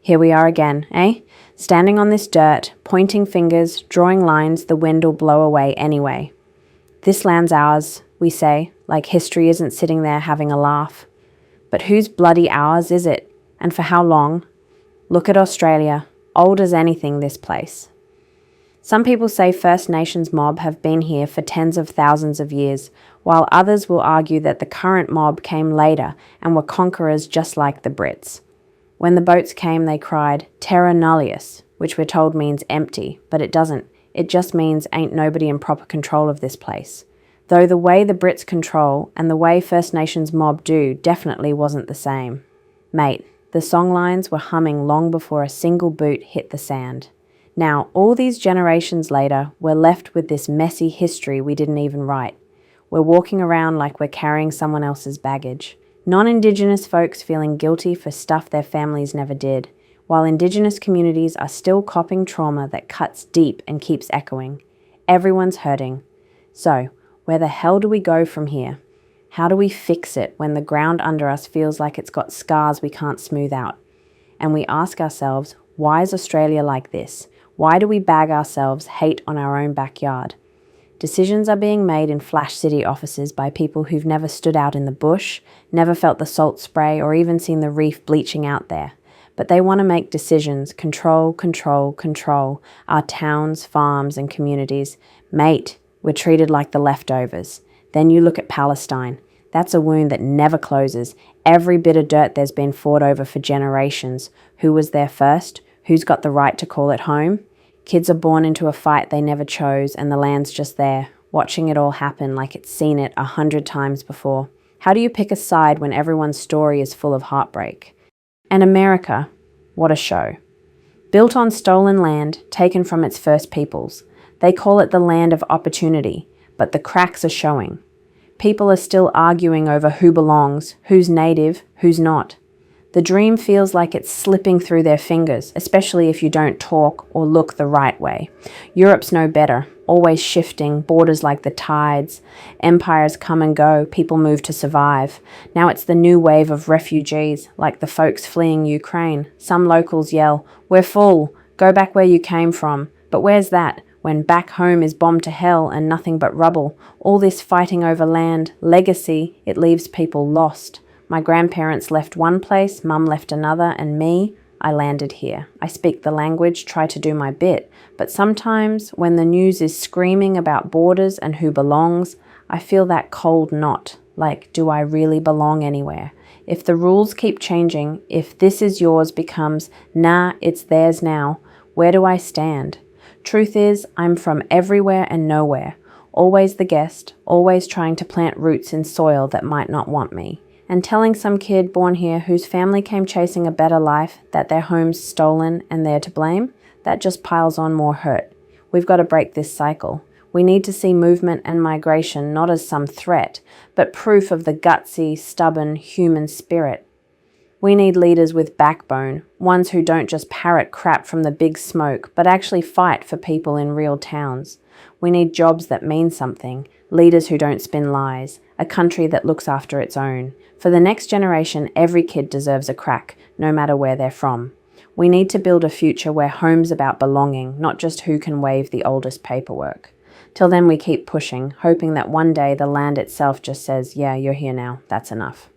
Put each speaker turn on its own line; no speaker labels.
Here we are again, eh? Standing on this dirt, pointing fingers, drawing lines the wind will blow away anyway. This land's ours, we say, like history isn't sitting there having a laugh. But whose bloody ours is it? And for how long? Look at Australia, old as anything, this place. Some people say First Nations mob have been here for tens of thousands of years, while others will argue that the current mob came later and were conquerors just like the Brits. When the boats came, they cried, Terra Nullius, which we're told means empty, but it doesn't. It just means ain't nobody in proper control of this place. Though the way the Brits control and the way First Nations mob do definitely wasn't the same. Mate, the songlines were humming long before a single boot hit the sand. Now, all these generations later, we're left with this messy history we didn't even write. We're walking around like we're carrying someone else's baggage. Non-Indigenous folks feeling guilty for stuff their families never did, while Indigenous communities are still copping trauma that cuts deep and keeps echoing. Everyone's hurting. So, where the hell do we go from here? How do we fix it when the ground under us feels like it's got scars we can't smooth out? And we ask ourselves, why is Australia like this? Why do we bag ourselves hate on our own backyard? Decisions are being made in Flash City offices by people who've never stood out in the bush, never felt the salt spray, or even seen the reef bleaching out there. But they want to make decisions, control our towns, farms, and communities. Mate, we're treated like the leftovers. Then you look at Palestine. That's a wound that never closes. Every bit of dirt there's been fought over for generations. Who was there first? Who's got the right to call it home? Kids are born into a fight they never chose, and the land's just there, watching it all happen like it's seen it 100 times before. How do you pick a side when everyone's story is full of heartbreak? And America, what a show. Built on stolen land, taken from its first peoples. They call it the land of opportunity, but the cracks are showing. People are still arguing over who belongs, who's native, who's not. The dream feels like it's slipping through their fingers, especially if you don't talk or look the right way. Europe's no better, always shifting, borders like the tides. Empires come and go, people move to survive. Now it's the new wave of refugees, like the folks fleeing Ukraine. Some locals yell, "We're full, go back where you came from." But where's that, when back home is bombed to hell and nothing but rubble? All this fighting over land, legacy, it leaves people lost. My grandparents left one place, Mum left another, and me, I landed here. I speak the language, try to do my bit, but sometimes when the news is screaming about borders and who belongs, I feel that cold knot, like, do I really belong anywhere? If the rules keep changing, if this is yours becomes, nah, it's theirs now, where do I stand? Truth is, I'm from everywhere and nowhere, always the guest, always trying to plant roots in soil that might not want me. And telling some kid born here whose family came chasing a better life that their home's stolen and they're to blame, that just piles on more hurt. We've got to break this cycle. We need to see movement and migration not as some threat, but proof of the gutsy, stubborn human spirit. We need leaders with backbone, ones who don't just parrot crap from the big smoke, but actually fight for people in real towns. We need jobs that mean something, leaders who don't spin lies, a country that looks after its own. For the next generation, every kid deserves a crack, no matter where they're from. We need to build a future where home's about belonging, not just who can wave the oldest paperwork. Till then, we keep pushing, hoping that one day the land itself just says, yeah, you're here now, that's enough.